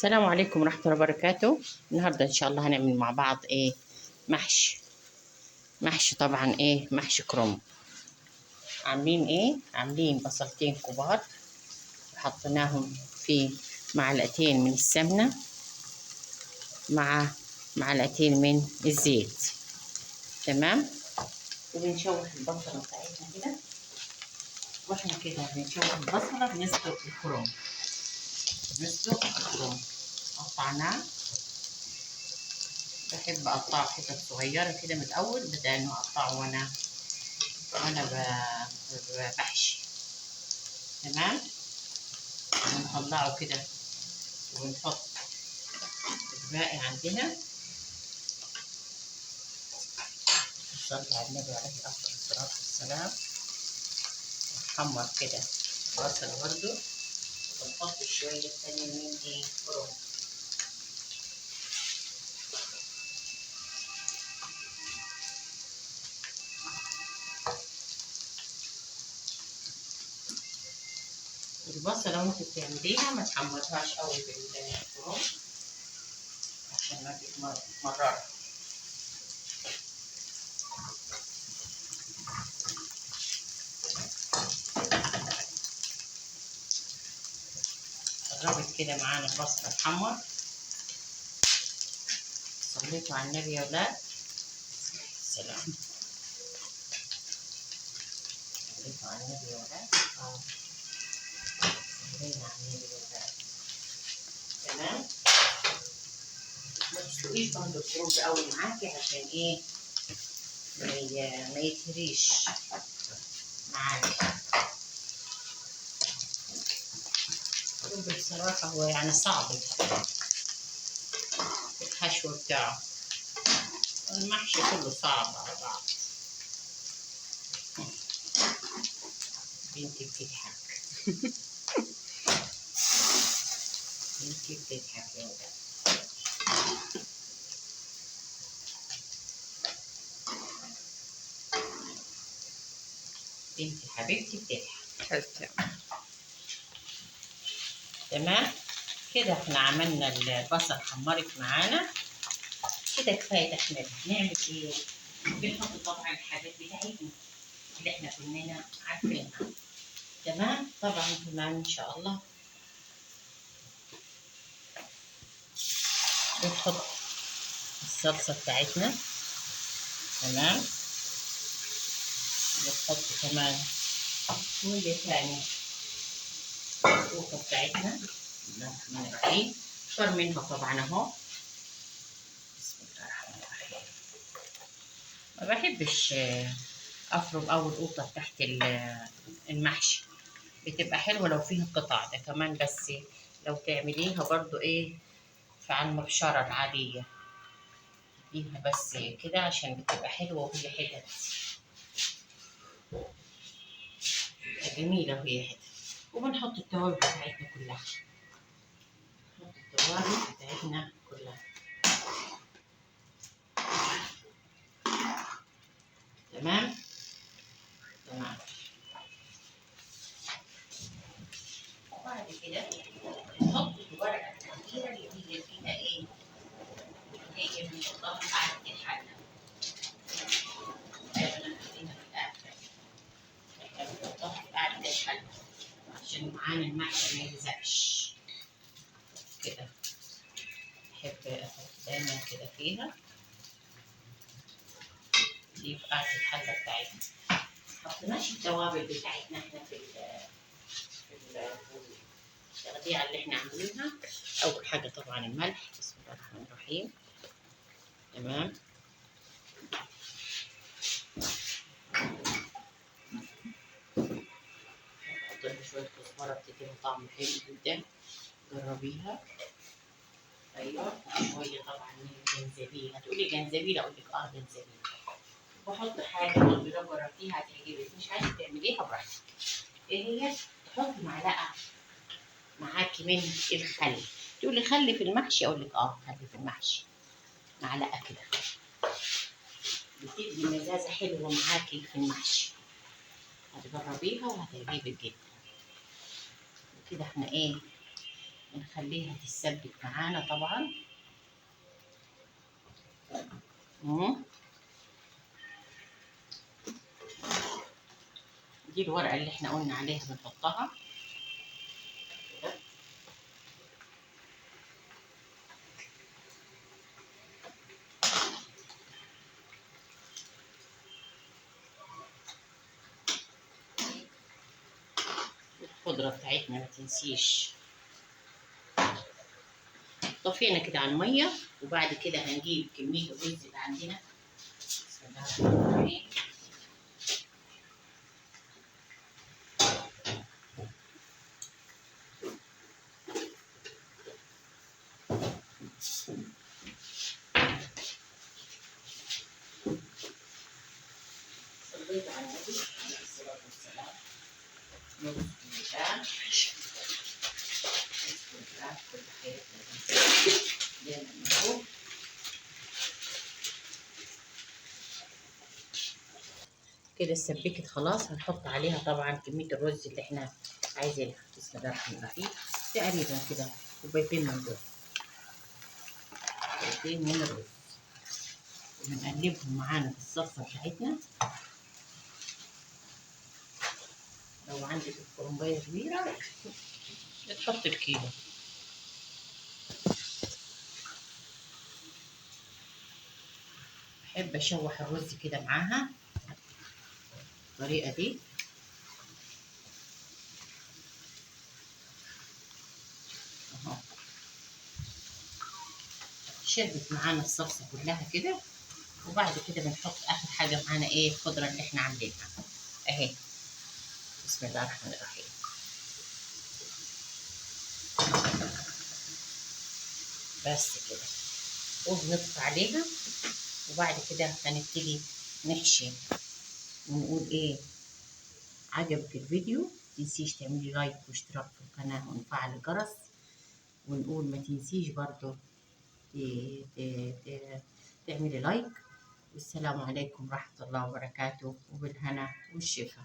السلام عليكم ورحمة الله وبركاته. النهاردة إن شاء الله هنعمل مع بعض محشي طبعا محشي كرنب. عاملين بصلتين كبار حطيناهم في معلقتين من السمنة مع معلقتين من الزيت. تمام. وبنشوح البصلة بتاعتنا كده، واحنا كده بنشوح البصلة بنسلق الكرنب. قطعناه، بحب اقطعه حتت صغيره كده من الاول بدل انه اقطعه وانا بحشي. تمام. ونطلعه كده ونحط الباقي عندنا. نصلي على النبي عليه افضل الصلاه والسلام. نحمر كده البصل برضه، ونحط شويه تانية من كرنب. البصلة ممكن تعمليها ما تحمرهاش قوي بالكرنب عشان ما تتمرر. قربت كده معانا البصلة تحمر. صليتوا على النبي يا ولاد. السلام. صليتوا على النبي يا ولاد. صلينا على النبي يا ولاد. تمام. ما تسلقيش برضه الكرنب قوي معاكي عشان ما يتهريش معاكي. الكرنب بصراحة هو يعني صعب الحشو بتاعه. المحشي كله صعب على بعض. بنتي بتضحك. بنتي بتضحك يا ولاد. بنتي حبيبتي بتضحك. تمام كده احنا عملنا البصل حمرت معانا كده كفايه. احنا بنعمل بنحط طبعا الحاجات بتاعتنا اللي احنا كلنا عارفينها. تمام. طبعا كمان ان شاء الله بنحط الصلصه بتاعتنا. تمام. بنحط كمان شويه ثاني القوطه بتاعتنا. اختار منها طبعا اهو. بسم الله الرحمن الرحيم. ما بحبش افرم اول قوطه تحت المحشي، بتبقى حلوه لو فيها قطع ده كمان. بس لو تعمليها برضو على المبشره العاديه فيها بس كده عشان بتبقى حلوه وهي حتت، بتبقى جميله وهي حتت. وبنحط التوابل بتاعتنا كلها. نحط التوابل بتاعتنا كلها. تمام. تمام. وبعد كده نحط الورقه الاخيره اللي هي فيها هي بنحطها بعد الحله. بنحطها بعد الحله عشان معانا المحشي ما يلزقش كده. بحب احط دايما كده فيها دي في قاعدة الحلة بتاعتنا. محطناش التوابل بتاعتنا احنا في التغذية اللي احنا عاملينها. أول حاجة طبعا الملح. بسم الله الرحمن الرحيم. تمام. نحط لها شوية كزبرة بتديها طعم حلو جدا، جربيها. أيوه. شوية طبعا من الجنزبيل. هتقولي جنزبيل، أقول لك جنزبيل. بحط حاجة برضه لو جربتيها هتعجبك. مش عايزة تعمليها براحتك. إيه هي؟ تحطي معلقة معاكي من الخل. تقولي خلي في المحشي، اقول لك خلي في المحشي معلقه كده بتدي مزازه حلوه معاكي في المحشي. هتجربيها وهتعجبك جدا. كده احنا ونخليها تتسبك معانا طبعا. دي الورقة اللي احنا قلنا عليها بنحطها كده. الخضرة بتاعتنا ما تنسيش. طفينا كده على المية، وبعد كده هنجيب كمية الرز اللي عندنا. بسم الله الرحمن الرحيم. صليت على النبي عليه الصلاة والسلام. نص الله. بسم الله. كل حياتنا دايما نقول كده اتسبكت خلاص. هنحط عليها طبعا كمية الرز اللي احنا عايزينها. بسم الله الرحمن الرحيم. تقريبا كده كوبايتين من الرز، كوبايتين من الرز، ونقلبهم معانا في الصلصة بتاعتنا. لو عندك الكرنباية كبيرة بتحط الكيلو. بحب اشوح الرز كده معاها بالطريقة دي. اهو شربت معانا الصلصة كلها كده. وبعد كده بنحط اخر حاجة معانا ايه؟ الخضرة اللي احنا عاملينها اهي. بسم الله الرحمن الرحيم. بس كده، وبنطفي عليها. وبعد كده هنبتدي نحشي ونقول ايه. عجبك الفيديو متنسيش تعملي لايك واشتراك في القناة ونفعل الجرس. ونقول ما تنسيش برضو تعملي لايك. والسلام عليكم ورحمة الله وبركاته، وبالهنا والشفا.